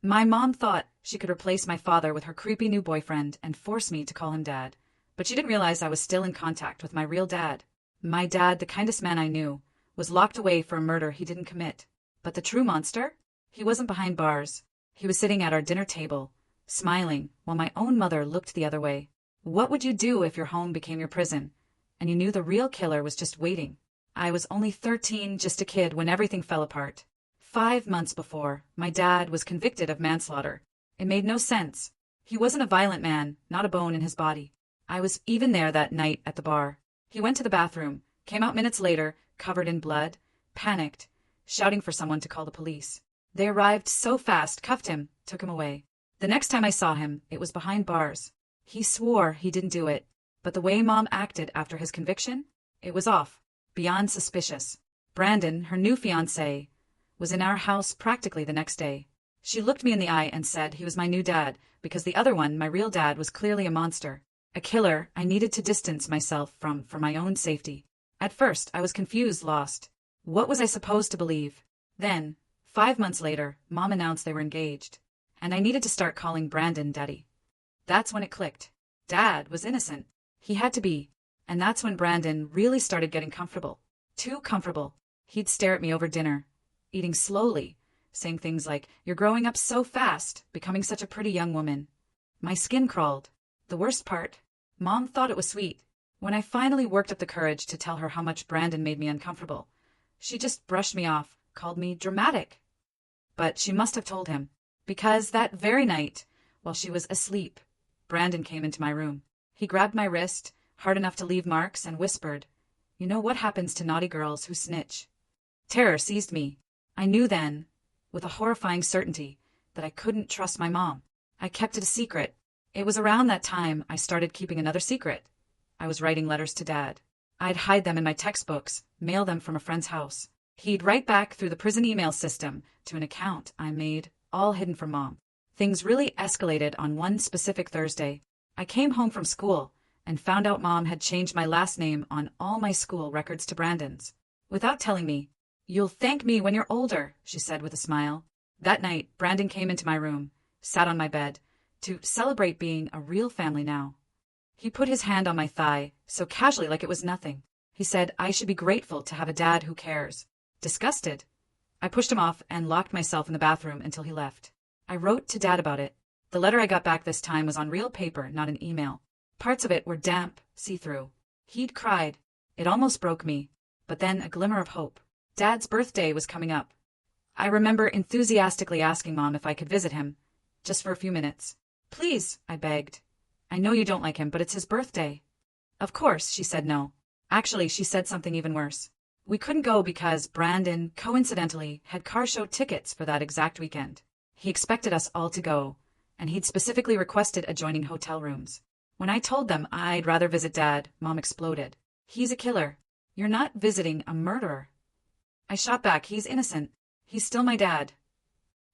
My mom thought she could replace my father with her creepy new boyfriend and force me to call him Dad. But she didn't realize I was still in contact with my real dad. My dad, the kindest man I knew, was locked away for a murder he didn't commit. But the true monster? He wasn't behind bars. He was sitting at our dinner table, smiling, while my own mother looked the other way. What would you do if your home became your prison, and you knew the real killer was just waiting? I was only 13, just a kid, when everything fell apart. 5 months before, my dad was convicted of manslaughter. It made no sense. He wasn't a violent man, not a bone in his body. I was even there that night at the bar. He went to the bathroom, came out minutes later, covered in blood, panicked, shouting for someone to call the police. They arrived so fast, cuffed him, took him away. The next time I saw him, it was behind bars. He swore he didn't do it, but the way Mom acted after his conviction, it was off, beyond suspicious. Brandon, her new fiancé, was in our house practically the next day. She looked me in the eye and said he was my new dad, because the other one, my real dad, was clearly a monster. A killer I needed to distance myself from for my own safety. At first, I was confused, lost. What was I supposed to believe? Then, 5 months later, Mom announced they were engaged, and I needed to start calling Brandon Daddy. That's when it clicked. Dad was innocent. He had to be. And that's when Brandon really started getting comfortable. Too comfortable. He'd stare at me over dinner, eating slowly, saying things like, "You're growing up so fast, becoming such a pretty young woman." My skin crawled. The worst part, Mom thought it was sweet. When I finally worked up the courage to tell her how much Brandon made me uncomfortable, she just brushed me off, called me dramatic. But she must have told him, because that very night, while she was asleep, Brandon came into my room. He grabbed my wrist, hard enough to leave marks, and whispered, "You know what happens to naughty girls who snitch?" Terror seized me. I knew then, with a horrifying certainty, that I couldn't trust my mom. I kept it a secret. It was around that time I started keeping another secret. I was writing letters to Dad. I'd hide them in my textbooks, mail them from a friend's house. He'd write back through the prison email system to an account I made, all hidden from Mom. Things really escalated on one specific Thursday. I came home from school and found out Mom had changed my last name on all my school records to Brandon's. Without telling me, "You'll thank me when you're older," she said with a smile. That night, Brandon came into my room, sat on my bed, to celebrate being a real family now. He put his hand on my thigh, so casually like it was nothing. He said I should be grateful to have a dad who cares. Disgusted, I pushed him off and locked myself in the bathroom until he left. I wrote to Dad about it. The letter I got back this time was on real paper, not an email. Parts of it were damp, see-through. He'd cried. It almost broke me. But then a glimmer of hope. Dad's birthday was coming up. I remember enthusiastically asking Mom if I could visit him, just for a few minutes. "Please," I begged. "I know you don't like him, but it's his birthday." Of course, she said no. Actually, she said something even worse. We couldn't go because Brandon, coincidentally, had car show tickets for that exact weekend. He expected us all to go, and he'd specifically requested adjoining hotel rooms. When I told them I'd rather visit Dad, Mom exploded. "He's a killer. You're not visiting a murderer." I shot back, "He's innocent. He's still my dad."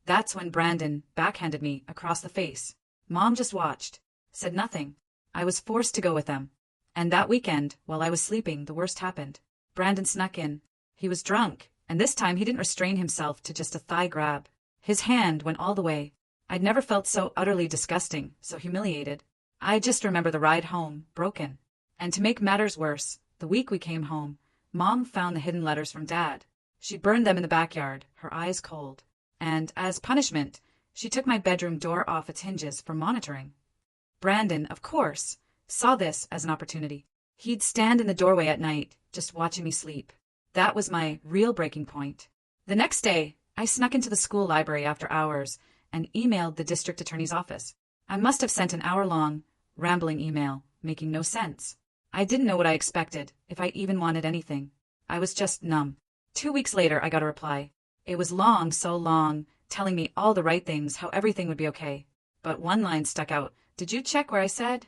That's when Brandon backhanded me across the face. Mom just watched, said nothing. I was forced to go with them. And that weekend, while I was sleeping, the worst happened. Brandon snuck in. He was drunk, and this time he didn't restrain himself to just a thigh grab. His hand went all the way. I'd never felt so utterly disgusting, so humiliated. I just remember the ride home, broken. And to make matters worse, the week we came home, Mom found the hidden letters from Dad. She burned them in the backyard, her eyes cold. And, as punishment, she took my bedroom door off its hinges for monitoring. Brandon, of course, saw this as an opportunity. He'd stand in the doorway at night, just watching me sleep. That was my real breaking point. The next day, I snuck into the school library after hours and emailed the district attorney's office. I must have sent an hour-long, rambling email, making no sense. I didn't know what I expected, if I even wanted anything. I was just numb. 2 weeks later, I got a reply. It was long, so long, telling me all the right things, how everything would be okay. But one line stuck out. "Did you check where I said?"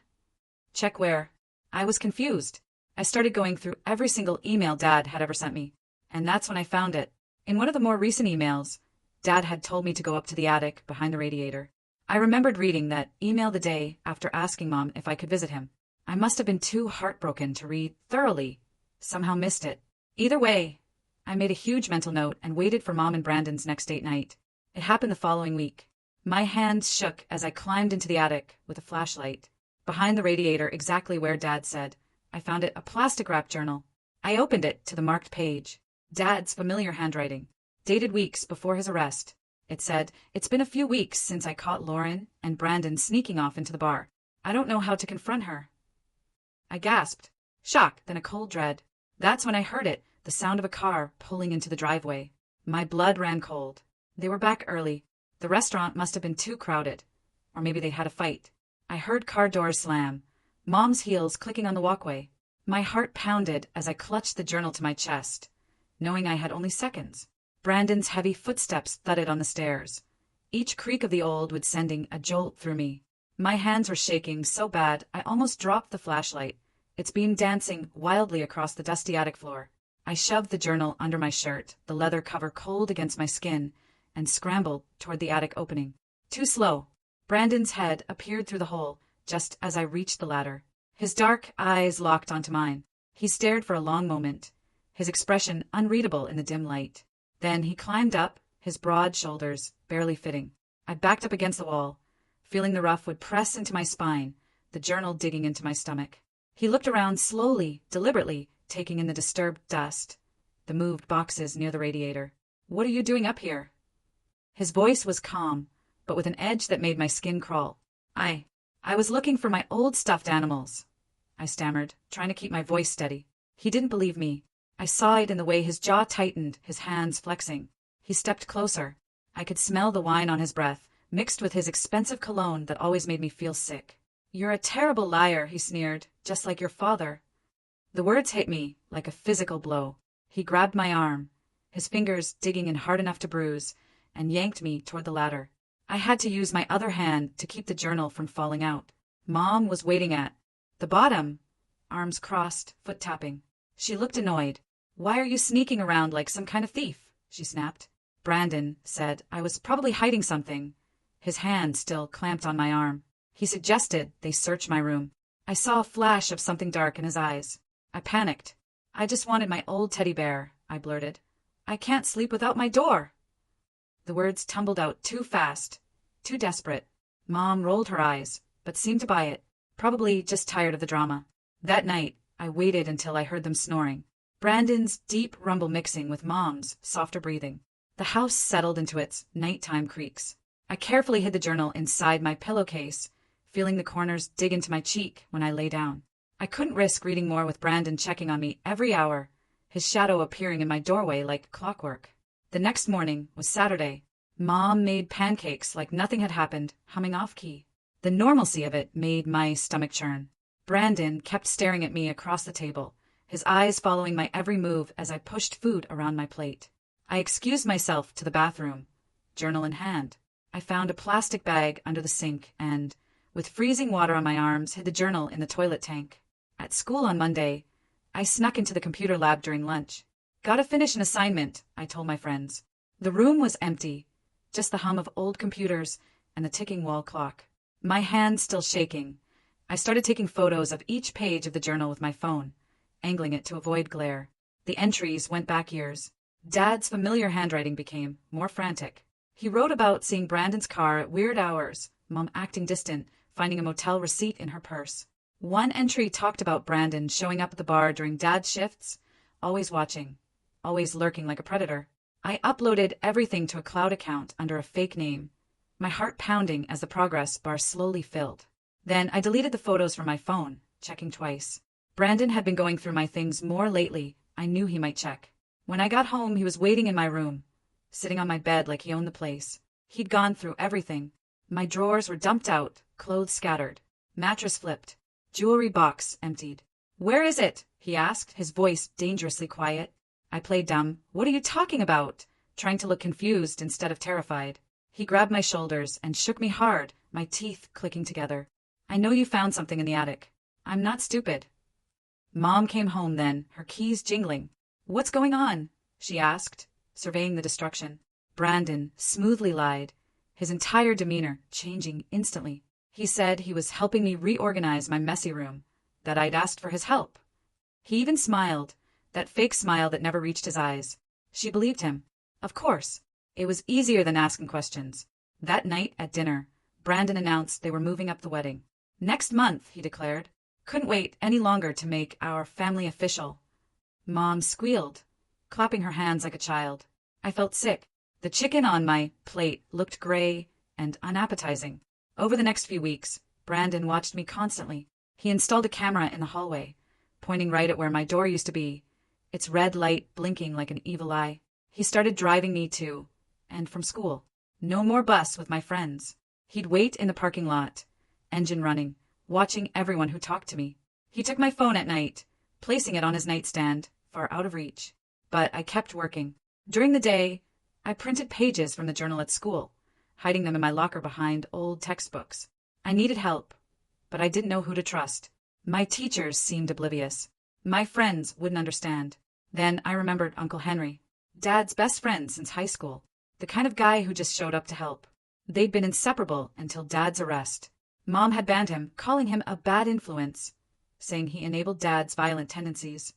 Check where? I was confused. I started going through every single email Dad had ever sent me, and that's when I found it. In one of the more recent emails, Dad had told me to go up to the attic behind the radiator. I remembered reading that email the day after asking Mom if I could visit him. I must have been too heartbroken to read thoroughly. Somehow missed it. Either way, I made a huge mental note and waited for Mom and Brandon's next date night. It happened the following week. My hands shook as I climbed into the attic with a flashlight. Behind the radiator, exactly where Dad said, I found a plastic-wrapped journal. I opened it to the marked page. Dad's familiar handwriting, dated weeks before his arrest. It said, "It's been a few weeks since I caught Lauren and Brandon sneaking off into the bar. I don't know how to confront her." I gasped. Shock, then a cold dread. That's when I heard it, the sound of a car pulling into the driveway. My blood ran cold. They were back early. The restaurant must have been too crowded. Or maybe they had a fight. I heard car doors slam, Mom's heels clicking on the walkway. My heart pounded as I clutched the journal to my chest, knowing I had only seconds. Brandon's heavy footsteps thudded on the stairs. Each creak of the old would sending a jolt through me. My hands were shaking so bad I almost dropped the flashlight, its beam dancing wildly across the dusty attic floor. I shoved the journal under my shirt, the leather cover cold against my skin, and scrambled toward the attic opening. Too slow. Brandon's head appeared through the hole just as I reached the ladder. His dark eyes locked onto mine. He stared for a long moment, his expression unreadable in the dim light. Then he climbed up, his broad shoulders barely fitting. I backed up against the wall, feeling the rough would press into my spine, the journal digging into my stomach. He looked around slowly, deliberately, taking in the disturbed dust, the moved boxes near the radiator. "What are you doing up here?" His voice was calm, but with an edge that made my skin crawl. I was looking for my old stuffed animals," I stammered, trying to keep my voice steady. He didn't believe me. I saw it in the way his jaw tightened, his hands flexing. He stepped closer. I could smell the wine on his breath, mixed with his expensive cologne that always made me feel sick. "You're a terrible liar," he sneered, "just like your father." The words hit me like a physical blow. He grabbed my arm, his fingers digging in hard enough to bruise, and yanked me toward the ladder. I had to use my other hand to keep the journal from falling out. Mom was waiting at the bottom, arms crossed, foot tapping. She looked annoyed. "Why are you sneaking around like some kind of thief?" she snapped. Brandon said I was probably hiding something, his hand still clamped on my arm. He suggested they search my room. I saw a flash of something dark in his eyes. I panicked. "I just wanted my old teddy bear," I blurted. "I can't sleep without my door." The words tumbled out too fast, too desperate. Mom rolled her eyes, but seemed to buy it, probably just tired of the drama. That night, I waited until I heard them snoring, Brandon's deep rumble mixing with Mom's softer breathing. The house settled into its nighttime creaks. I carefully hid the journal inside my pillowcase, feeling the corners dig into my cheek when I lay down. I couldn't risk reading more with Brandon checking on me every hour, his shadow appearing in my doorway like clockwork. The next morning was Saturday. Mom made pancakes like nothing had happened, humming off-key. The normalcy of it made my stomach churn. Brandon kept staring at me across the table, his eyes following my every move as I pushed food around my plate. I excused myself to the bathroom, journal in hand. I found a plastic bag under the sink and, with freezing water on my arms, hid the journal in the toilet tank. At school on Monday, I snuck into the computer lab during lunch. "Gotta finish an assignment," I told my friends. The room was empty, just the hum of old computers and the ticking wall clock. My hands still shaking, I started taking photos of each page of the journal with my phone, angling it to avoid glare. The entries went back years. Dad's familiar handwriting became more frantic. He wrote about seeing Brandon's car at weird hours, Mom acting distant, finding a motel receipt in her purse. One entry talked about Brandon showing up at the bar during Dad's shifts, always watching, always lurking like a predator. I uploaded everything to a cloud account under a fake name, my heart pounding as the progress bar slowly filled. Then I deleted the photos from my phone, checking twice. Brandon had been going through my things more lately. I knew he might check. When I got home, he was waiting in my room, sitting on my bed like he owned the place. He'd gone through everything. My drawers were dumped out, clothes scattered, mattress flipped, jewelry box emptied. "Where is it?" he asked, his voice dangerously quiet. I played dumb. "What are you talking about?" trying to look confused instead of terrified. He grabbed my shoulders and shook me hard, my teeth clicking together. "I know you found something in the attic. I'm not stupid." Mom came home then, her keys jingling. "What's going on?" she asked, surveying the destruction. Brandon smoothly lied, his entire demeanor changing instantly. He said he was helping me reorganize my messy room, that I'd asked for his help. He even smiled, that fake smile that never reached his eyes. She believed him. Of course. It was easier than asking questions. That night at dinner, Brandon announced they were moving up the wedding. Next month, he declared. Couldn't wait any longer to make our family official. Mom squealed, clapping her hands like a child. I felt sick. The chicken on my plate looked gray and unappetizing. Over the next few weeks, Brandon watched me constantly. He installed a camera in the hallway, pointing right at where my door used to be, its red light blinking like an evil eye. He started driving me to and from school. No more bus with my friends. He'd wait in the parking lot, engine running, watching everyone who talked to me. He took my phone at night, placing it on his nightstand, far out of reach. But I kept working. During the day, I printed pages from the journal at school, hiding them in my locker behind old textbooks. I needed help, but I didn't know who to trust. My teachers seemed oblivious. My friends wouldn't understand. Then I remembered Uncle Henry, Dad's best friend since high school, the kind of guy who just showed up to help. They'd been inseparable until Dad's arrest. Mom had banned him, calling him a bad influence, saying he enabled Dad's violent tendencies.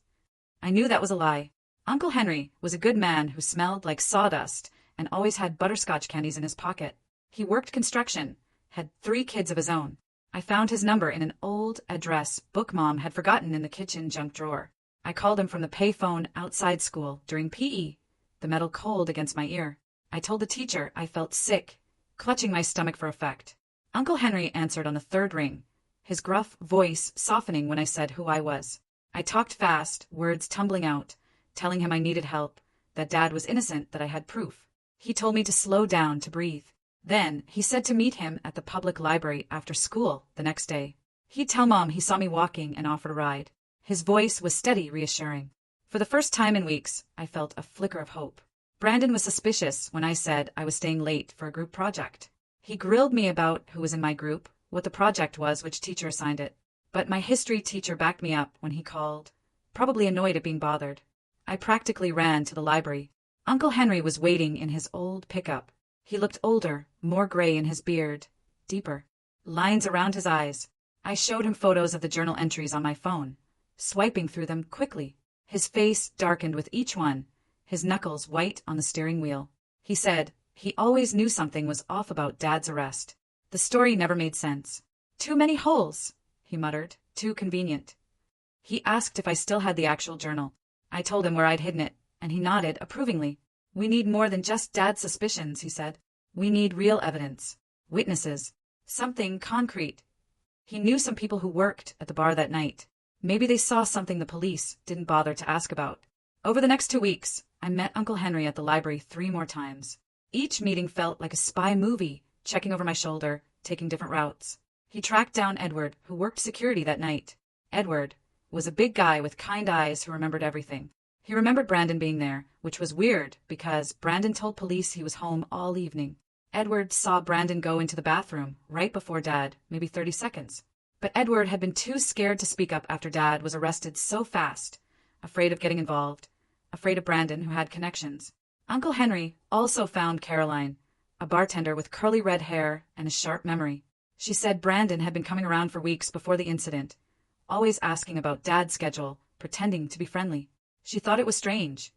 I knew that was a lie. Uncle Henry was a good man who smelled like sawdust and always had butterscotch candies in his pocket. He worked construction, had 3 kids of his own. I found his number in an old address book Mom had forgotten in the kitchen junk drawer. I called him from the payphone outside school during PE, the metal cold against my ear. I told the teacher I felt sick, clutching my stomach for effect. Uncle Henry answered on the 3rd ring, his gruff voice softening when I said who I was. I talked fast, words tumbling out, telling him I needed help, that Dad was innocent, that I had proof. He told me to slow down, to breathe. Then he said to meet him at the public library after school the next day. He'd tell Mom he saw me walking and offered a ride. His voice was steady, reassuring. For the first time in weeks, I felt a flicker of hope. Brandon was suspicious when I said I was staying late for a group project. He grilled me about who was in my group, what the project was, which teacher assigned it. But my history teacher backed me up when he called, probably annoyed at being bothered. I practically ran to the library. Uncle Henry was waiting in his old pickup. He looked older, more gray in his beard, deeper, lines around his eyes. I showed him photos of the journal entries on my phone, swiping through them quickly. His face darkened with each one, his knuckles white on the steering wheel. He said he always knew something was off about Dad's arrest. The story never made sense. Too many holes, he muttered, too convenient. He asked if I still had the actual journal. I told him where I'd hidden it, and he nodded approvingly. We need more than just Dad's suspicions, he said. We need real evidence. Witnesses. Something concrete. He knew some people who worked at the bar that night. Maybe they saw something the police didn't bother to ask about. Over the next 2 weeks, I met Uncle Henry at the library 3 more times. Each meeting felt like a spy movie, checking over my shoulder, taking different routes. He tracked down Edward, who worked security that night. Edward was a big guy with kind eyes who remembered everything. He remembered Brandon being there, which was weird because Brandon told police he was home all evening. Edward saw Brandon go into the bathroom right before Dad, maybe 30 seconds. But Edward had been too scared to speak up after Dad was arrested so fast, afraid of getting involved, afraid of Brandon, who had connections. Uncle Henry also found Caroline, a bartender with curly red hair and a sharp memory. She said Brandon had been coming around for weeks before the incident, always asking about Dad's schedule, pretending to be friendly. She thought it was strange,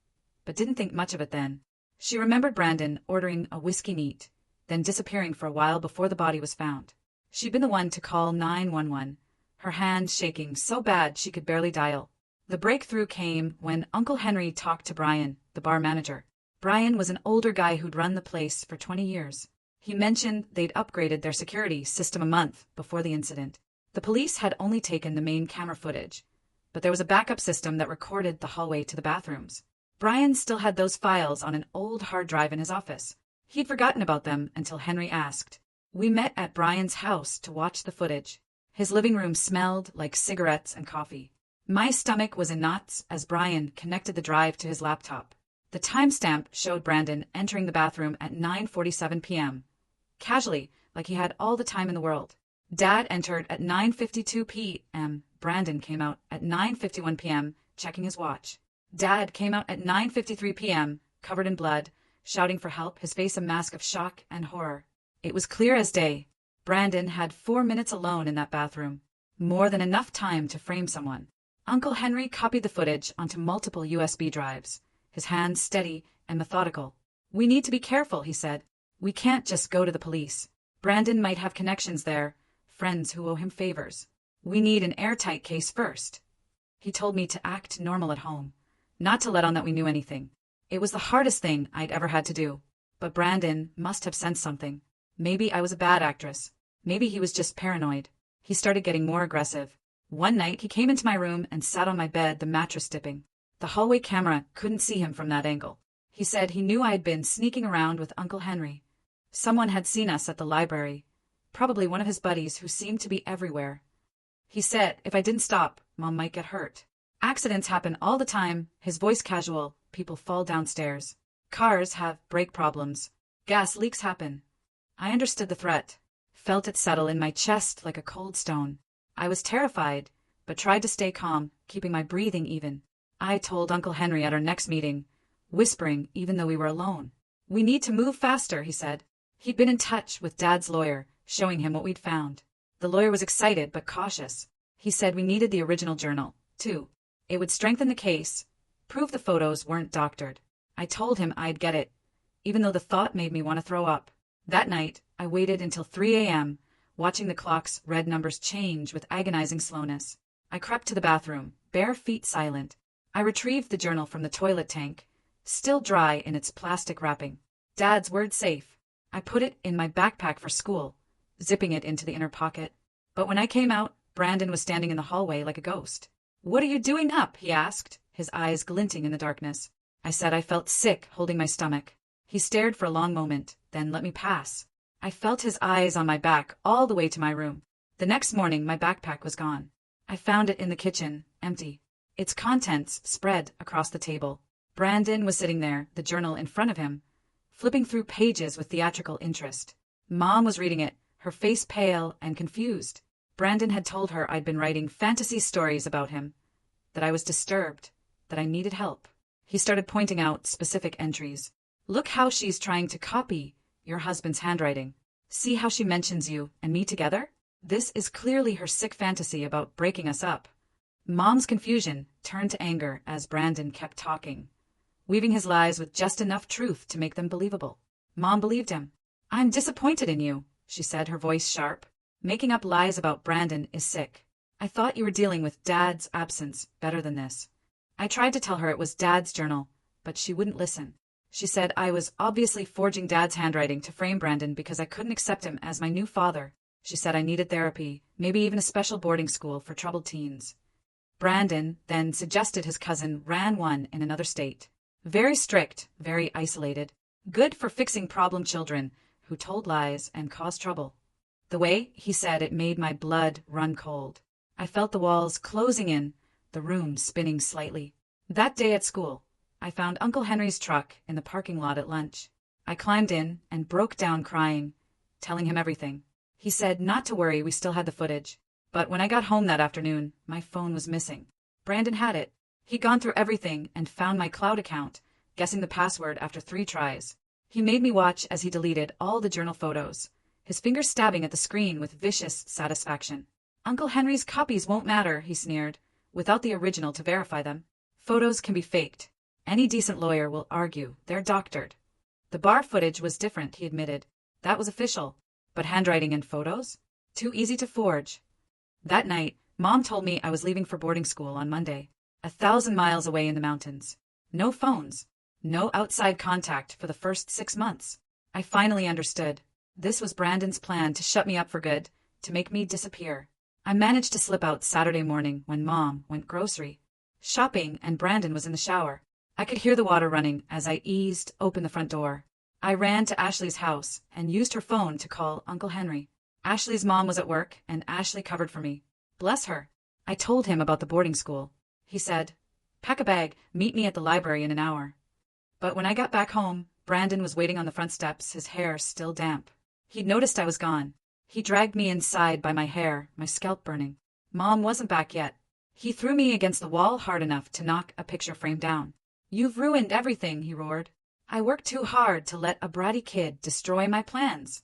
but didn't think much of it then. She remembered Brandon ordering a whiskey neat, then disappearing for a while before the body was found. She'd been the one to call 911, her hand shaking so bad she could barely dial. The breakthrough came when Uncle Henry talked to Brian, the bar manager. Brian was an older guy who'd run the place for 20 years. He mentioned they'd upgraded their security system a month before the incident. The police had only taken the main camera footage, but there was a backup system that recorded the hallway to the bathrooms. Brian still had those files on an old hard drive in his office. He'd forgotten about them until Henry asked. We met at Brian's house to watch the footage. His living room smelled like cigarettes and coffee. My stomach was in knots as Brian connected the drive to his laptop. The timestamp showed Brandon entering the bathroom at 9:47 p.m. Casually, like he had all the time in the world. Dad entered at 9:52 p.m. Brandon came out at 9:51 p.m., checking his watch. Dad came out at 9:53 p.m., covered in blood, shouting for help, his face a mask of shock and horror. It was clear as day. Brandon had 4 minutes alone in that bathroom. More than enough time to frame someone. Uncle Henry copied the footage onto multiple USB drives, his hands steady and methodical. We need to be careful, he said. We can't just go to the police. Brandon might have connections there, friends who owe him favors. We need an airtight case first. He told me to act normal at home, not to let on that we knew anything. It was the hardest thing I'd ever had to do. But Brandon must have sensed something. Maybe I was a bad actress. Maybe he was just paranoid. He started getting more aggressive. One night he came into my room and sat on my bed, the mattress dipping. The hallway camera couldn't see him from that angle. He said he knew I had been sneaking around with Uncle Henry. Someone had seen us at the library. Probably one of his buddies who seemed to be everywhere. He said if I didn't stop, Mom might get hurt. Accidents happen all the time, his voice casual. People fall downstairs. Cars have brake problems. Gas leaks happen. I understood the threat. Felt it settle in my chest like a cold stone. I was terrified, but tried to stay calm, keeping my breathing even. I told Uncle Henry at our next meeting, whispering even though we were alone. We need to move faster, he said. He'd been in touch with Dad's lawyer, showing him what we'd found. The lawyer was excited but cautious. He said we needed the original journal, too. It would strengthen the case, prove the photos weren't doctored. I told him I'd get it, even though the thought made me want to throw up. That night, I waited until 3 a.m., watching the clock's red numbers change with agonizing slowness. I crept to the bathroom, bare feet silent. I retrieved the journal from the toilet tank, still dry in its plastic wrapping. Dad's word safe. I put it in my backpack for school, zipping it into the inner pocket. But when I came out, Brandon was standing in the hallway like a ghost. "What are you doing up?" he asked, his eyes glinting in the darkness. I said I felt sick, holding my stomach. He stared for a long moment, then let me pass. I felt his eyes on my back all the way to my room. The next morning, my backpack was gone. I found it in the kitchen, empty. Its contents spread across the table. Brandon was sitting there, the journal in front of him, flipping through pages with theatrical interest. Mom was reading it, her face pale and confused. Brandon had told her I'd been writing fantasy stories about him, that I was disturbed, that I needed help. He started pointing out specific entries. "Look how she's trying to copy your husband's handwriting. See how she mentions you and me together? This is clearly her sick fantasy about breaking us up." Mom's confusion turned to anger as Brandon kept talking, weaving his lies with just enough truth to make them believable. Mom believed him. "I'm disappointed in you," she said, her voice sharp. "Making up lies about Brandon is sick. I thought you were dealing with Dad's absence better than this." I tried to tell her it was Dad's journal, but she wouldn't listen. She said I was obviously forging Dad's handwriting to frame Brandon because I couldn't accept him as my new father. She said I needed therapy, maybe even a special boarding school for troubled teens. Brandon then suggested his cousin ran one in another state. Very strict, very isolated. Good for fixing problem children who told lies and caused trouble. The way he said it made my blood run cold. I felt the walls closing in, the room spinning slightly. That day at school, I found Uncle Henry's truck in the parking lot at lunch. I climbed in and broke down crying, telling him everything. He said not to worry, we still had the footage. But when I got home that afternoon, my phone was missing. Brandon had it. He'd gone through everything and found my cloud account, guessing the password after 3 tries. He made me watch as he deleted all the journal photos, his fingers stabbing at the screen with vicious satisfaction. "Uncle Henry's copies won't matter," he sneered, "without the original to verify them. Photos can be faked. Any decent lawyer will argue they're doctored." The bar footage was different, he admitted. That was official. But handwriting and photos? Too easy to forge. That night, Mom told me I was leaving for boarding school on Monday, 1,000 miles away in the mountains. No phones. No outside contact for the first 6 months. I finally understood. This was Brandon's plan to shut me up for good, to make me disappear. I managed to slip out Saturday morning when Mom went grocery shopping and Brandon was in the shower. I could hear the water running as I eased open the front door. I ran to Ashley's house and used her phone to call Uncle Henry. Ashley's mom was at work and Ashley covered for me. Bless her. I told him about the boarding school. He said, "Pack a bag, meet me at the library in an hour." But when I got back home, Brandon was waiting on the front steps, his hair still damp. He'd noticed I was gone. He dragged me inside by my hair, my scalp burning. Mom wasn't back yet. He threw me against the wall hard enough to knock a picture frame down. "You've ruined everything," he roared. "I worked too hard to let a bratty kid destroy my plans."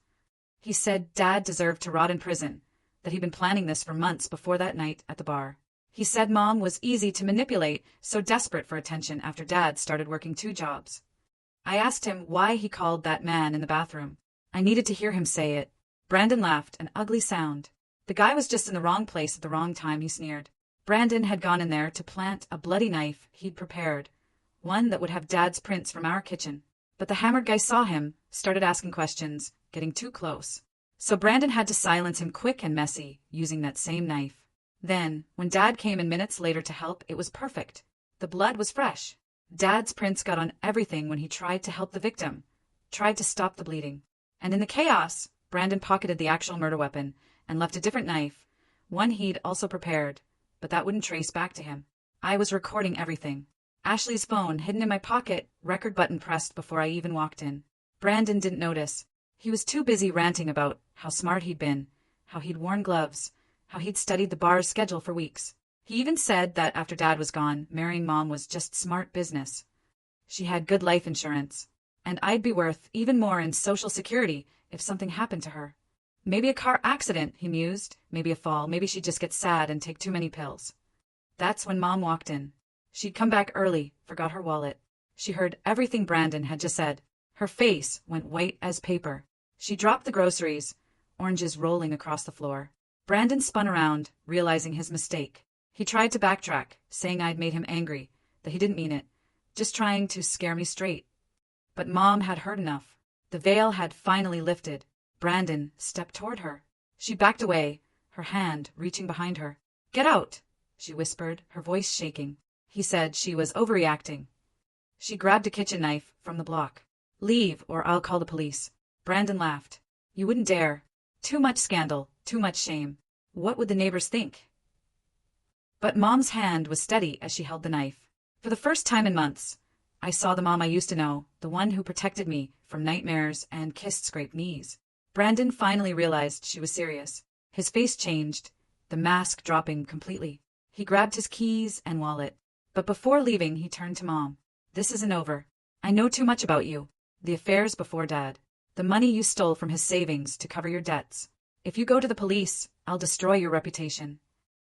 He said Dad deserved to rot in prison, that he'd been planning this for months before that night at the bar. He said Mom was easy to manipulate, so desperate for attention after Dad started working 2 jobs. I asked him why he called that man in the bathroom. I needed to hear him say it. Brandon laughed, an ugly sound. The guy was just in the wrong place at the wrong time, he sneered. Brandon had gone in there to plant a bloody knife he'd prepared, one that would have Dad's prints from our kitchen. But the hammered guy saw him, started asking questions, getting too close. So Brandon had to silence him quick and messy, using that same knife. Then, when Dad came in minutes later to help, it was perfect. The blood was fresh. Dad's prints got on everything when he tried to help the victim, tried to stop the bleeding. And in the chaos, Brandon pocketed the actual murder weapon and left a different knife, one he'd also prepared, but that wouldn't trace back to him. I was recording everything. Ashley's phone hidden in my pocket, record button pressed before I even walked in. Brandon didn't notice. He was too busy ranting about how smart he'd been, how he'd worn gloves, how he'd studied the bar's schedule for weeks. He even said that after Dad was gone, marrying Mom was just smart business. She had good life insurance, and I'd be worth even more in Social Security if something happened to her. Maybe a car accident, he mused. Maybe a fall. Maybe she'd just get sad and take too many pills. That's when Mom walked in. She'd come back early, forgot her wallet. She heard everything Brandon had just said. Her face went white as paper. She dropped the groceries, oranges rolling across the floor. Brandon spun around, realizing his mistake. He tried to backtrack, saying I'd made him angry, that he didn't mean it, just trying to scare me straight. But Mom had heard enough. The veil had finally lifted. Brandon stepped toward her. She backed away, her hand reaching behind her. "Get out," she whispered, her voice shaking. He said she was overreacting. She grabbed a kitchen knife from the block. "Leave, or I'll call the police." Brandon laughed. "You wouldn't dare. Too much scandal, too much shame. What would the neighbors think?" But Mom's hand was steady as she held the knife. For the first time in months, I saw the Mom I used to know, the one who protected me from nightmares and kissed scraped knees. Brandon finally realized she was serious. His face changed, the mask dropping completely. He grabbed his keys and wallet. But before leaving, he turned to Mom. "This isn't over. I know too much about you. The affairs before Dad. The money you stole from his savings to cover your debts. If you go to the police, I'll destroy your reputation."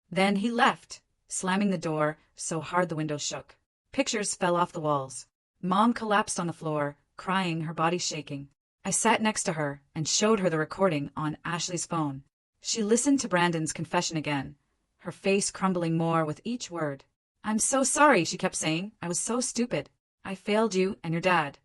Then he left, slamming the door so hard the windows shook. Pictures fell off the walls. Mom collapsed on the floor, crying, her body shaking. I sat next to her and showed her the recording on Ashley's phone. She listened to Brandon's confession again, her face crumbling more with each word. "I'm so sorry," she kept saying. "I was so stupid. I failed you and your dad."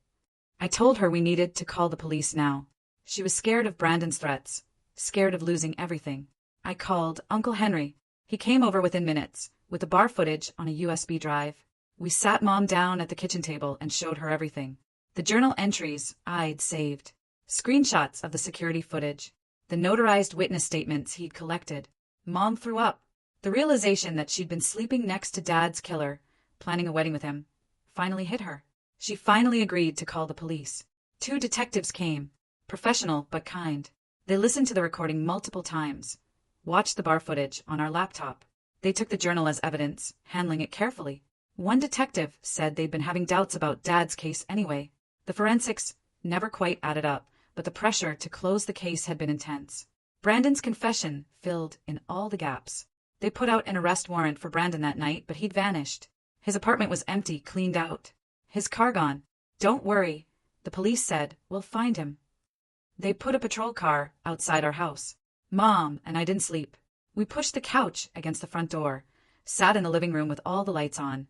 I told her we needed to call the police now. She was scared of Brandon's threats, scared of losing everything. I called Uncle Henry. He came over within minutes, with the bar footage on a USB drive. We sat Mom down at the kitchen table and showed her everything. The journal entries I'd saved, screenshots of the security footage, the notarized witness statements he'd collected. Mom threw up. The realization that she'd been sleeping next to Dad's killer, planning a wedding with him, finally hit her. She finally agreed to call the police. 2 detectives came, professional but kind. They listened to the recording multiple times, watched the bar footage on our laptop. They took the journal as evidence, handling it carefully. One detective said they'd been having doubts about Dad's case anyway. The forensics never quite added up, but the pressure to close the case had been intense. Brandon's confession filled in all the gaps. They put out an arrest warrant for Brandon that night, but he'd vanished. His apartment was empty, cleaned out. His car gone. "Don't worry," the police said. "We'll find him." They put a patrol car outside our house. Mom and I didn't sleep. We pushed the couch against the front door, sat in the living room with all the lights on,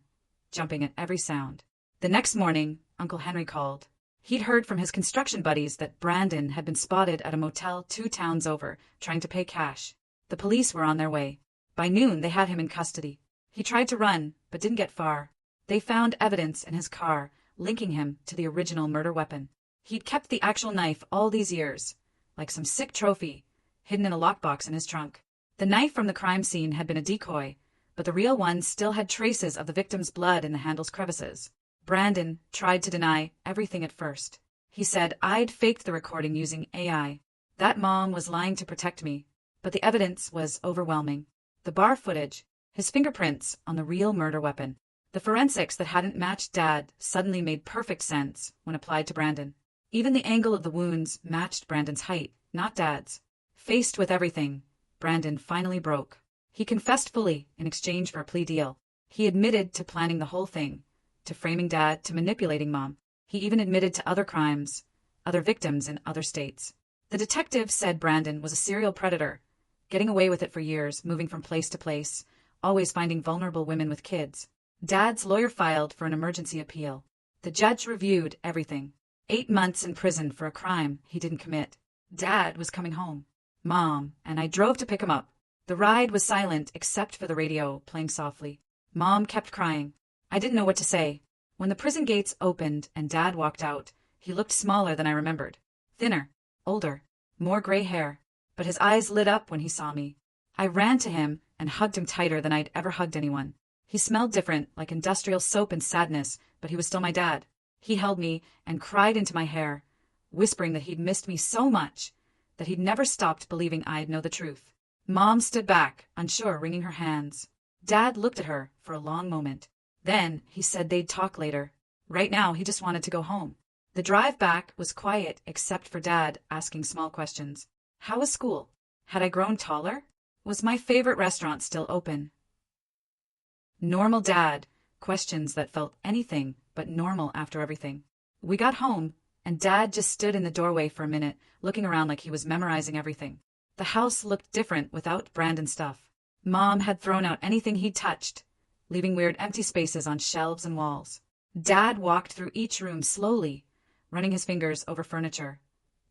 jumping at every sound. The next morning, Uncle Henry called. He'd heard from his construction buddies that Brandon had been spotted at a motel 2 towns over, trying to pay cash. The police were on their way. By noon, they had him in custody. He tried to run, but didn't get far. They found evidence in his car, linking him to the original murder weapon. He'd kept the actual knife all these years, like some sick trophy, hidden in a lockbox in his trunk. The knife from the crime scene had been a decoy, but the real one still had traces of the victim's blood in the handle's crevices. Brandon tried to deny everything at first. He said I'd faked the recording using AI, that Mom was lying to protect me, but the evidence was overwhelming. The bar footage, his fingerprints on the real murder weapon. The forensics that hadn't matched Dad suddenly made perfect sense when applied to Brandon. Even the angle of the wounds matched Brandon's height, not Dad's. Faced with everything, Brandon finally broke. He confessed fully in exchange for a plea deal. He admitted to planning the whole thing, to framing Dad, to manipulating Mom. He even admitted to other crimes, other victims in other states. The detective said Brandon was a serial predator, getting away with it for years, moving from place to place, always finding vulnerable women with kids. Dad's lawyer filed for an emergency appeal. The judge reviewed everything. 8 months in prison for a crime he didn't commit. Dad was coming home. Mom and I drove to pick him up. The ride was silent except for the radio playing softly. Mom kept crying. I didn't know what to say. When the prison gates opened and Dad walked out, he looked smaller than I remembered. Thinner, older, more gray hair, but his eyes lit up when he saw me. I ran to him and hugged him tighter than I'd ever hugged anyone. He smelled different, like industrial soap and sadness, but he was still my dad. He held me and cried into my hair, whispering that he'd missed me so much, that he'd never stopped believing I'd know the truth. Mom stood back, unsure, wringing her hands. Dad looked at her for a long moment. Then he said they'd talk later. Right now, he just wanted to go home. The drive back was quiet except for Dad asking small questions. How was school? Had I grown taller? Was my favorite restaurant still open? Normal Dad. Questions that felt anything but normal after everything. We got home, and Dad just stood in the doorway for a minute, looking around like he was memorizing everything. The house looked different without Brandon stuff. Mom had thrown out anything he'd touched, leaving weird empty spaces on shelves and walls. Dad walked through each room slowly, running his fingers over furniture,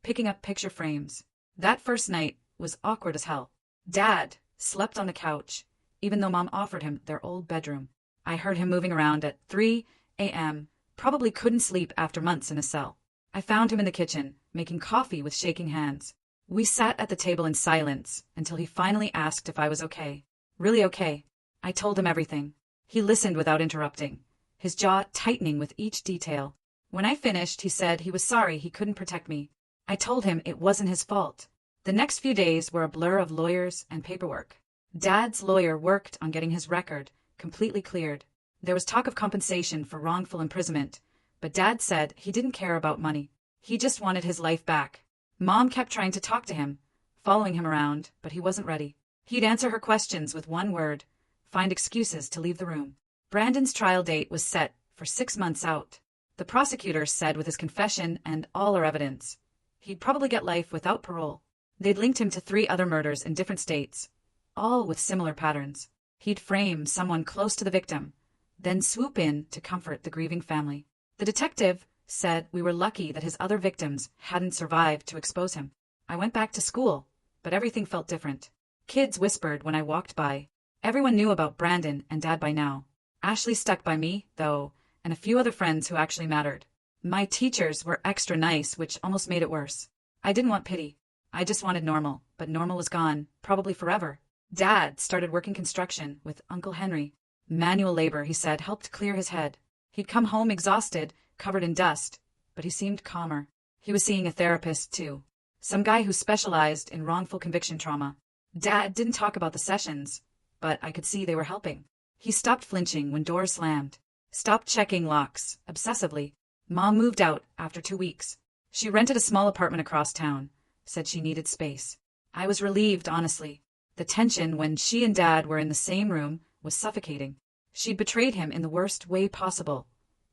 picking up picture frames. That first night was awkward as hell. Dad slept on the couch, even though Mom offered him their old bedroom. I heard him moving around at 3 a.m., probably couldn't sleep after months in a cell. I found him in the kitchen, making coffee with shaking hands. We sat at the table in silence until he finally asked if I was okay. Really okay. I told him everything. He listened without interrupting, his jaw tightening with each detail. When I finished, he said he was sorry he couldn't protect me. I told him it wasn't his fault. The next few days were a blur of lawyers and paperwork. Dad's lawyer worked on getting his record completely cleared. There was talk of compensation for wrongful imprisonment, but Dad said he didn't care about money. He just wanted his life back. Mom kept trying to talk to him, following him around, but he wasn't ready. He'd answer her questions with one word, find excuses to leave the room. Brandon's trial date was set for 6 months out. The prosecutor said with his confession and all our evidence, he'd probably get life without parole. They'd linked him to 3 other murders in different states, all with similar patterns. He'd frame someone close to the victim, then swoop in to comfort the grieving family. The detective said we were lucky that his other victims hadn't survived to expose him. I went back to school, but everything felt different. Kids whispered when I walked by. Everyone knew about Brandon and Dad by now. Ashley stuck by me, though, and a few other friends who actually mattered. My teachers were extra nice, which almost made it worse. I didn't want pity. I just wanted normal, but normal was gone, probably forever. Dad started working construction with Uncle Henry. Manual labor, he said, helped clear his head. He'd come home exhausted, covered in dust, but he seemed calmer. He was seeing a therapist, too. Some guy who specialized in wrongful conviction trauma. Dad didn't talk about the sessions, but I could see they were helping. He stopped flinching when doors slammed, stopped checking locks obsessively. Mom moved out after 2 weeks. She rented a small apartment across town, said she needed space. I was relieved, honestly. The tension when she and Dad were in the same room was suffocating. She'd betrayed him in the worst way possible,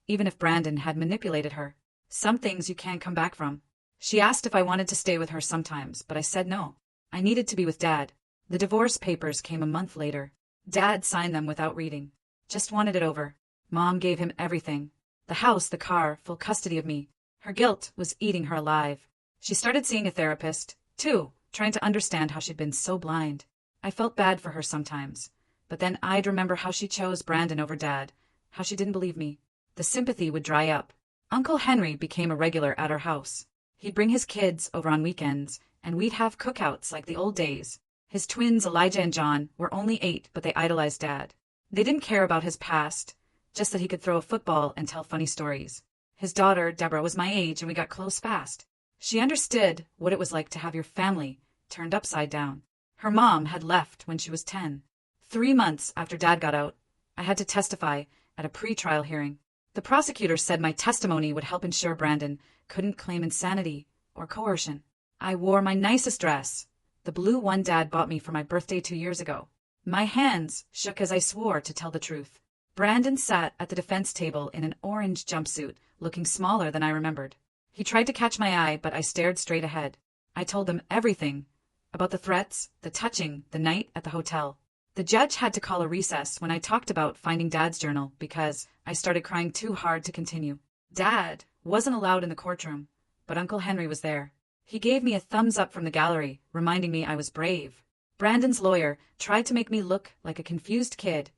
even if Brandon had manipulated her. Some things you can't come back from. She asked if I wanted to stay with her sometimes, but I said no. I needed to be with Dad. The divorce papers came a month later. Dad signed them without reading. Just wanted it over. Mom gave him everything. The house, the car, full custody of me. Her guilt was eating her alive. She started seeing a therapist, too, trying to understand how she'd been so blind. I felt bad for her sometimes, but then I'd remember how she chose Brandon over Dad, how she didn't believe me. The sympathy would dry up. Uncle Henry became a regular at our house. He'd bring his kids over on weekends, and we'd have cookouts like the old days. His twins, Elijah and John, were only 8, but they idolized Dad. They didn't care about his past, just that he could throw a football and tell funny stories. His daughter, Deborah, was my age, and we got close fast. She understood what it was like to have your family turned upside down. Her mom had left when she was 10. 3 months after Dad got out, I had to testify at a pre-trial hearing. The prosecutor said my testimony would help ensure Brandon couldn't claim insanity or coercion. I wore my nicest dress, the blue one Dad bought me for my birthday 2 years ago. My hands shook as I swore to tell the truth. Brandon sat at the defense table in an orange jumpsuit, looking smaller than I remembered. He tried to catch my eye, but I stared straight ahead. I told them everything. About the threats, the touching, the night at the hotel. The judge had to call a recess when I talked about finding Dad's journal because I started crying too hard to continue. Dad wasn't allowed in the courtroom, but Uncle Henry was there. He gave me a thumbs up from the gallery, reminding me I was brave. Brandon's lawyer tried to make me look like a confused kid,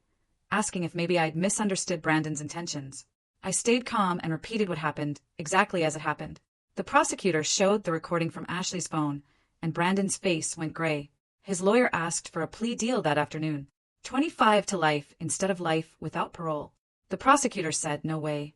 asking if maybe I'd misunderstood Brandon's intentions. I stayed calm and repeated what happened, exactly as it happened. The prosecutor showed the recording from Ashley's phone, and Brandon's face went gray. His lawyer asked for a plea deal that afternoon. 25 to life instead of life without parole. The prosecutor said no way.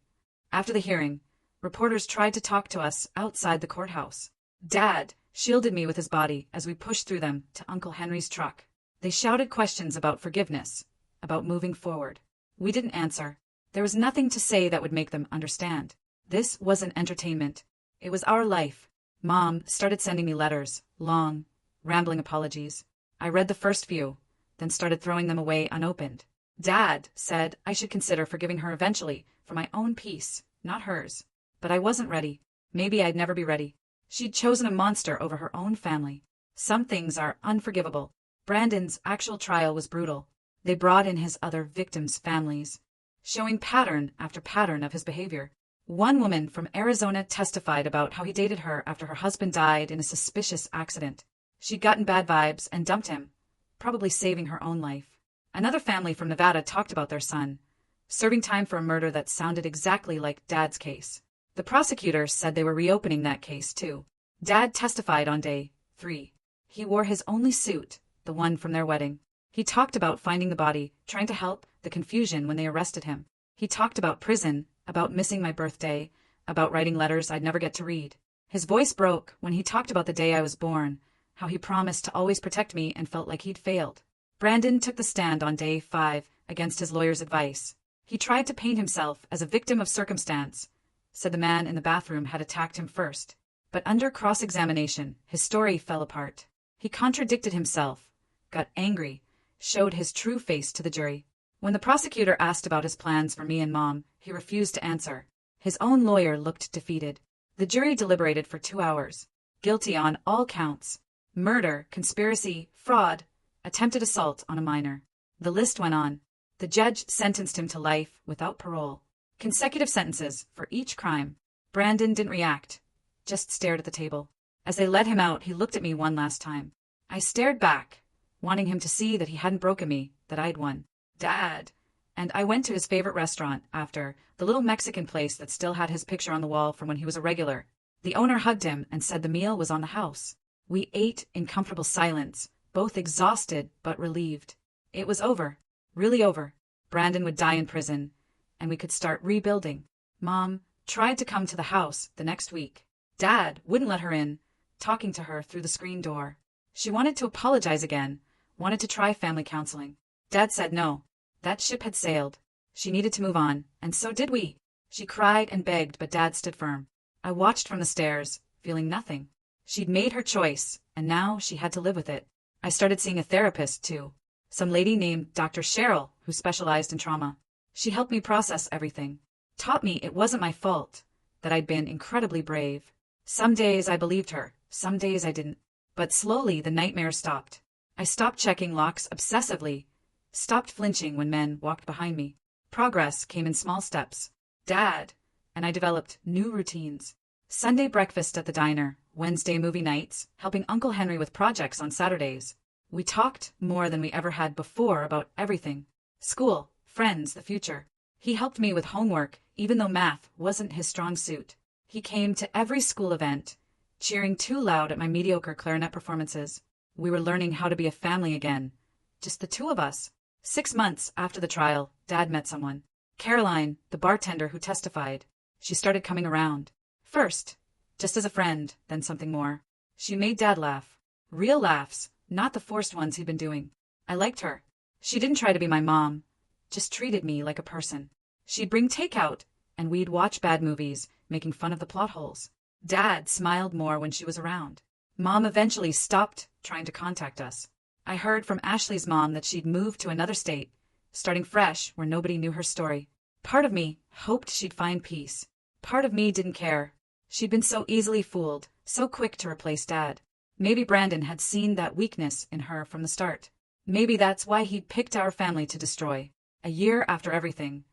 After the hearing, reporters tried to talk to us outside the courthouse. Dad shielded me with his body as we pushed through them to Uncle Henry's truck. They shouted questions about forgiveness, about moving forward. We didn't answer. There was nothing to say that would make them understand. This wasn't entertainment. It was our life. Mom started sending me letters, long, rambling apologies. I read the first few, then started throwing them away unopened. Dad said I should consider forgiving her eventually, for my own peace, not hers. But I wasn't ready. Maybe I'd never be ready. She'd chosen a monster over her own family. Some things are unforgivable. Brandon's actual trial was brutal. They brought in his other victims' families, showing pattern after pattern of his behavior. One woman from Arizona testified about how he dated her after her husband died in a suspicious accident. She'd gotten bad vibes and dumped him, probably saving her own life. Another family from Nevada talked about their son, serving time for a murder that sounded exactly like Dad's case. The prosecutor said they were reopening that case, too. Dad testified on day 3. He wore his only suit, the one from their wedding. He talked about finding the body, trying to help, the confusion when they arrested him. He talked about prison, about missing my birthday, about writing letters I'd never get to read. His voice broke when he talked about the day I was born, how he promised to always protect me and felt like he'd failed. Brandon took the stand on day 5 against his lawyer's advice. He tried to paint himself as a victim of circumstance, said the man in the bathroom had attacked him first. But under cross-examination, his story fell apart. He contradicted himself, got angry, showed his true face to the jury. When the prosecutor asked about his plans for me and Mom, he refused to answer. His own lawyer looked defeated. The jury deliberated for 2 hours. Guilty on all counts. Murder, conspiracy, fraud, attempted assault on a minor. The list went on. The judge sentenced him to life without parole. Consecutive sentences for each crime. Brandon didn't react, just stared at the table. As they let him out, he looked at me one last time. I stared back, wanting him to see that he hadn't broken me, that I'd won. Dad. And I went to his favorite restaurant after, the little Mexican place that still had his picture on the wall from when he was a regular. The owner hugged him and said the meal was on the house. We ate in comfortable silence, both exhausted but relieved. It was over. Really over. Brandon would die in prison, and we could start rebuilding. Mom tried to come to the house the next week. Dad wouldn't let her in, talking to her through the screen door. She wanted to apologize again, wanted to try family counseling. Dad said no. That ship had sailed. She needed to move on, and so did we. She cried and begged, but Dad stood firm. I watched from the stairs, feeling nothing. She'd made her choice, and now she had to live with it. I started seeing a therapist, too. Some lady named Dr. Cheryl, who specialized in trauma. She helped me process everything. Taught me it wasn't my fault, that I'd been incredibly brave. Some days I believed her, some days I didn't. But slowly the nightmare stopped. I stopped checking locks obsessively, stopped flinching when men walked behind me. Progress came in small steps. Dad and I developed new routines. Sunday breakfast at the diner, Wednesday movie nights, helping Uncle Henry with projects on Saturdays. We talked more than we ever had before about everything. School, friends, the future. He helped me with homework, even though math wasn't his strong suit. He came to every school event, cheering too loud at my mediocre clarinet performances. We were learning how to be a family again. Just the two of us. 6 months after the trial, Dad met someone. Caroline, the bartender who testified. She started coming around. First, just as a friend, then something more. She made Dad laugh. Real laughs, not the forced ones he'd been doing. I liked her. She didn't try to be my mom, just treated me like a person. She'd bring takeout, and we'd watch bad movies, making fun of the plot holes. Dad smiled more when she was around. Mom eventually stopped trying to contact us. I heard from Ashley's mom that she'd moved to another state, starting fresh where nobody knew her story. Part of me hoped she'd find peace. Part of me didn't care. She'd been so easily fooled, so quick to replace Dad. Maybe Brandon had seen that weakness in her from the start. Maybe that's why he'd picked our family to destroy. A year after everything,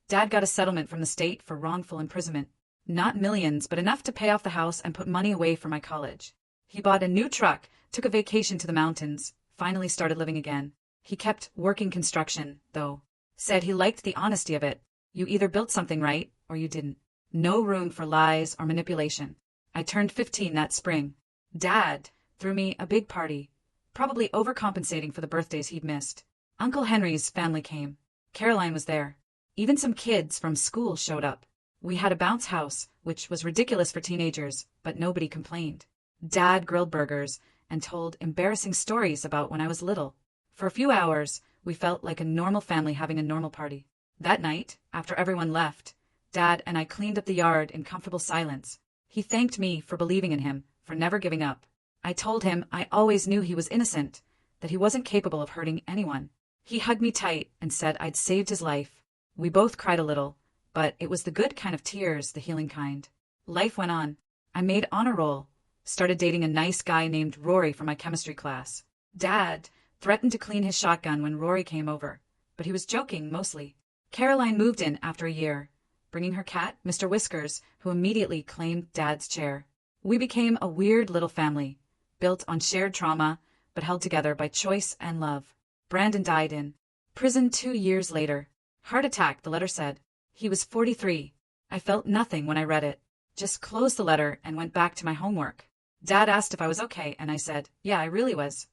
Dad got a settlement from the state for wrongful imprisonment. Not millions, but enough to pay off the house and put money away for my college. He bought a new truck, took a vacation to the mountains, finally started living again. He kept working construction, though. Said he liked the honesty of it. You either built something right, or you didn't. No room for lies or manipulation. I turned 15 that spring. Dad threw me a big party, probably overcompensating for the birthdays he'd missed. Uncle Henry's family came. Caroline was there. Even some kids from school showed up. We had a bounce house, which was ridiculous for teenagers, but nobody complained. Dad grilled burgers and told embarrassing stories about when I was little. For a few hours, we felt like a normal family having a normal party. That night, after everyone left, Dad and I cleaned up the yard in comfortable silence. He thanked me for believing in him, for never giving up. I told him I always knew he was innocent, that he wasn't capable of hurting anyone. He hugged me tight and said I'd saved his life. We both cried a little, but it was the good kind of tears, the healing kind. Life went on. I made honor roll, started dating a nice guy named Rory from my chemistry class. Dad threatened to clean his shotgun when Rory came over, but he was joking mostly. Caroline moved in after a year, bringing her cat, Mr. Whiskers, who immediately claimed Dad's chair. We became a weird little family, built on shared trauma, but held together by choice and love. Brandon died in prison 2 years later. Heart attack, the letter said. He was 43. I felt nothing when I read it. Just closed the letter and went back to my homework. Dad asked if I was okay, and I said, yeah, I really was.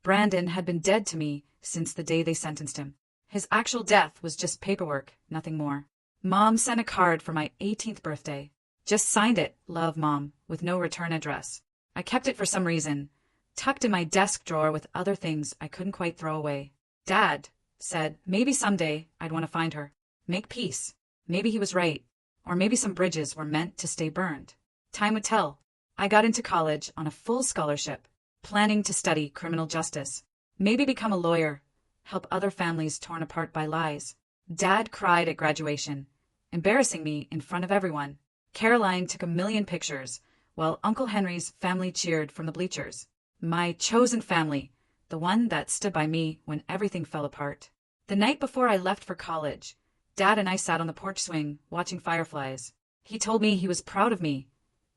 Brandon had been dead to me since the day they sentenced him. His actual death was just paperwork, nothing more. Mom sent a card for my 18th birthday. Just signed it, love Mom, with no return address. I kept it for some reason, tucked in my desk drawer with other things I couldn't quite throw away. Dad said maybe someday I'd want to find her. Make peace. Maybe he was right. Or maybe some bridges were meant to stay burned. Time would tell. I got into college on a full scholarship, planning to study criminal justice. Maybe become a lawyer, help other families torn apart by lies. Dad cried at graduation, embarrassing me in front of everyone. Caroline took a million pictures, while Uncle Henry's family cheered from the bleachers. My chosen family, the one that stood by me when everything fell apart. The night before I left for college, Dad and I sat on the porch swing, watching fireflies. He told me he was proud of me,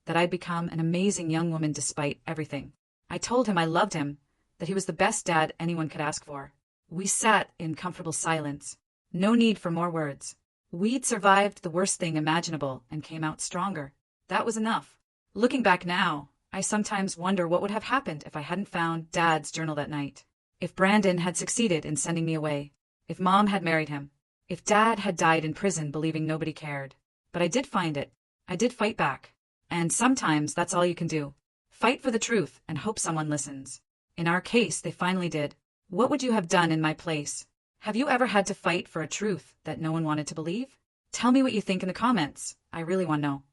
that I'd become an amazing young woman despite everything. I told him I loved him, that he was the best dad anyone could ask for. We sat in comfortable silence. No need for more words. We'd survived the worst thing imaginable and came out stronger. That was enough. Looking back now, I sometimes wonder what would have happened if I hadn't found Dad's journal that night. If Brandon had succeeded in sending me away. If Mom had married him. If Dad had died in prison believing nobody cared. But I did find it. I did fight back. And sometimes that's all you can do. Fight for the truth and hope someone listens. In our case, they finally did. What would you have done in my place? Have you ever had to fight for a truth that no one wanted to believe? Tell me what you think in the comments. I really want to know.